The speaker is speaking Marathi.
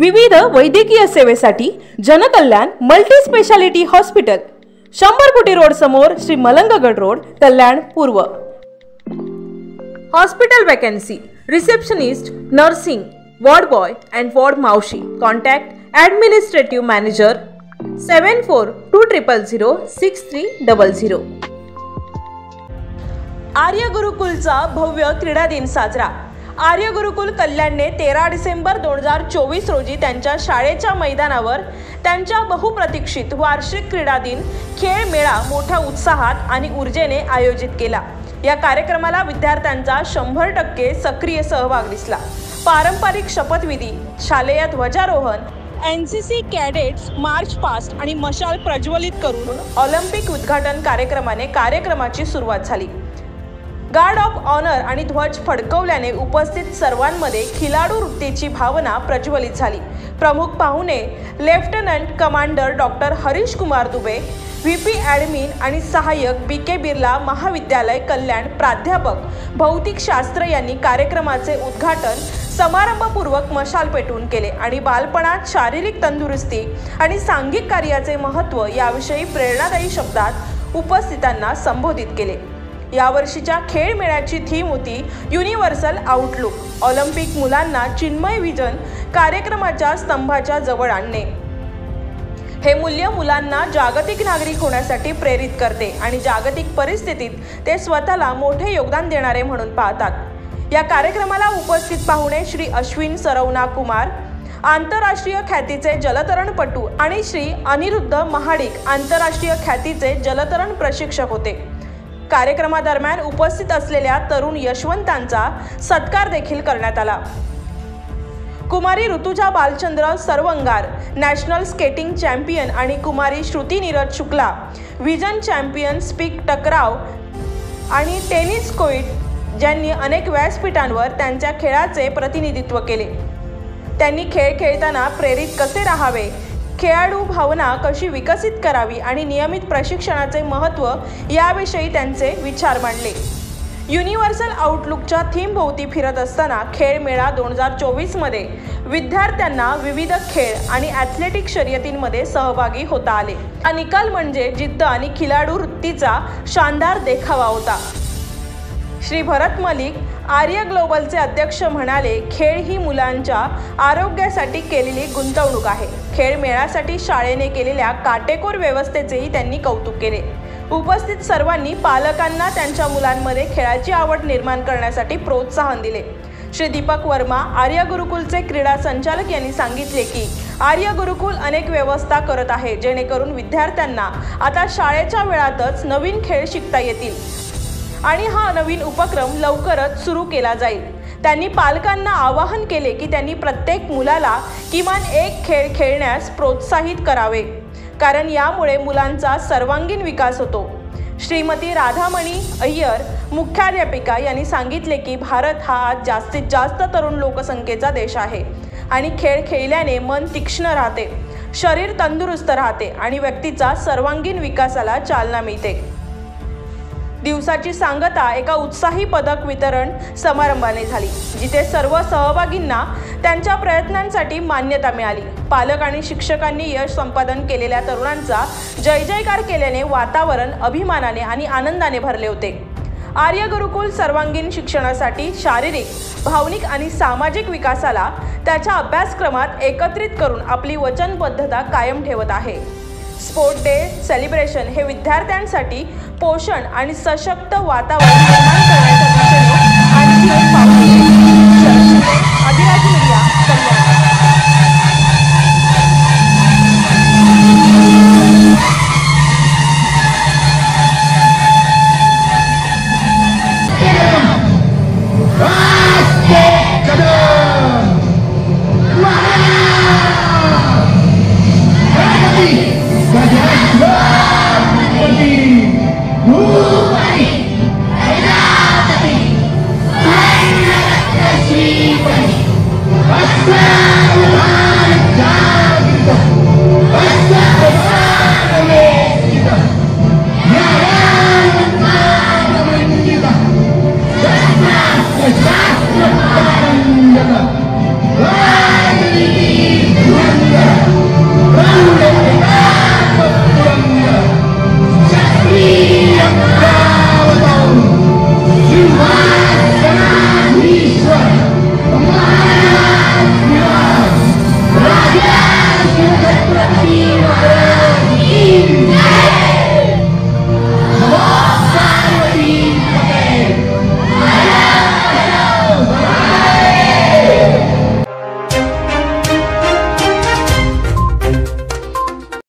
विविध वैद्यकीय सेवेसाठी जनकल्याण मल्टी स्पेशालिटी हॉस्पिटल 100 कोटी रोड समोर श्री मलंगगड रोड कल्याण पूर्व। Hospital vacancy receptionist nursing ward boy and ward मावशी। Contact administrative manager 7420006300। आर्य गुरुकुलचा भव्य क्रीडा दिन साजरा। आर्य गुरुकुल कल्याणने 13 डिसेंबर 2024 रोजी त्यांच्या शाळेच्या मैदानावर त्यांच्या बहुप्रतीक्षित वार्षिक क्रीडा दिन खेळ मेळा मोठ्या उत्साहात आणि ऊर्जेने आयोजित केला। या कार्यक्रमाला विद्यार्थ्यांचा 100% सक्रिय सहभाग दिसला। पारंपरिक शपथविधी, शालेय ध्वजारोहण, एनसीसी कॅडेट्स मार्च पास्ट आणि मशाल प्रज्वलित करून ऑलिम्पिक उद्घाटन कार्यक्रमाने कार्यक्रमाची सुरुवात झाली। गार्ड ऑफ ऑनर आणि ध्वज फडकवल्याने उपस्थित सर्वांमध्ये खिलाडू वृत्तीची भावना प्रज्वलित झाली। प्रमुख पाहुणे lieutenant commander doctor Harish Kumar Dubey, VP admin आणि सहाय्यक बीके बिर्ला महाविद्यालय कल्याण प्राध्यापक भौतिकशास्त्र यांनी कार्यक्रमाचे उद्घाटन समारंभपूर्वक मशाल पेटवून केले आणि बालपणात शारीरिक तंदुरुस्ती आणि सांघिक कार्याचे महत्त्व याविषयी प्रेरणादायी शब्दात उपस्थितांना संबोधित केले। यावर्षीच्या खेळ मेळ्याची थीम होती युनिव्हर्सल आउटलुक, ऑलिम्पिक मुलांना चिन्मय विजन कार्यक्रमाच्या स्तंभाच्या जवळ आणणे। हे मूल्य मुलांना जागतिक नागरिक होण्यासाठी प्रेरित करते आणि जागतिक परिस्थितीत ते स्वतःला मोठे योगदान देणारे म्हणून पाहतात। या कार्यक्रमाला उपस्थित पाहुणे श्री अश्विन सरवना कुमार, आंतरराष्ट्रीय ख्यातीचे जलतरणपटू आणि श्री अनिरुद्ध महाडिक, आंतरराष्ट्रीय ख्यातीचे जलतरण प्रशिक्षक होते। कार्यक्रमादरम्यान उपस्थित असलेल्या तरुण यशवंतांचा सत्कार देखील करण्यात आला। कुमारी Rutuja Balchandra Sarvangar, national skating champion आणि कुमारी श्रुती नीरज शुक्ला, विजन चॅम्पियन स्पीक टकराव आणि टेनिस कोईट, ज्यांनी अनेक व्यासपीठांवर त्यांच्या खेळाचे प्रतिनिधित्व केले। त्यांनी खेळ खेळताना प्रेरित कसे राहावे, खेळाडू भावना कशी विकसित करावी आणि नियमित प्रशिक्षणाचे महत्त्व याविषयी त्यांचे विचार मांडले। युनिव्हर्सल आउटलुकच्या थीमभोवती फिरत असताना खेळ मेळा 2024 मध्ये विद्यार्थ्यांना विविध खेळ आणि ॲथलेटिक शर्यतींमध्ये सहभागी होता आले। हा निकाल म्हणजे जिद्द आणि खिलाडू वृत्तीचा शानदार देखावा होता। श्री भरत मलिक, आर्य ग्लोबलचे अध्यक्ष म्हणाले, खेळ ही मुलांच्या आरोग्यासाठी केलेली गुंतवणूक आहे। खेळ मेळ्यासाठी शाळेने केलेल्या काटेकोर व्यवस्थेचेही त्यांनी कौतुक केले। उपस्थित सर्वांनी पालकांना त्यांच्या मुलांमध्ये खेळाची आवड निर्माण करण्यासाठी प्रोत्साहन दिले। श्री दीपक वर्मा, आर्य गुरुकुलचे क्रीडा संचालक यांनी सांगितले की आर्य गुरुकुल अनेक व्यवस्था करत आहे जेणेकरून विद्यार्थ्यांना आता शाळेच्या वेळातच नवीन खेळ शिकता येतील आणि हा नवीन उपक्रम लवकरच सुरू केला जाईल। त्यांनी पालकांना आवाहन केले की त्यांनी प्रत्येक मुलाला किमान एक खेळ खेळण्यास प्रोत्साहित करावे, कारण यामुळे मुलांचा सर्वांगीण विकास होतो। श्रीमती राधामणी अय्यर, मुख्याध्यापिका यांनी सांगितले की भारत हा आज जास्तीत जास्त तरुण लोकसंख्येचा देश आहे आणि खेळ खेळल्याने मन तीक्ष्ण राहते, शरीर तंदुरुस्त राहते आणि व्यक्तीचा सर्वांगीण विकासाला चालना मिळते। दिवसाची सांगता एका उत्साही पदक वितरण समारंभाने झाली, जिथे सर्व सहभागींना त्यांच्या प्रयत्नांसाठी मान्यता मिळाली। पालक आणि शिक्षकांनी यश संपादन केलेल्या तरुणांचा जय जयकार केल्याने वातावरण अभिमानाने आणि आनंदाने भरले होते। आर्य गुरुकुल सर्वांगीण शिक्षणासाठी शारीरिक, भावनिक आणि सामाजिक विकासाला त्याच्या अभ्यासक्रमात एकत्रित करून आपली वचनबद्धता कायम ठेवत आहे। स्पोर्ट डे सेलिब्रेशन हे विद्यार्थ्यांसाठी पोषण आणि सशक्त वातावरण निर्माण करण्याचे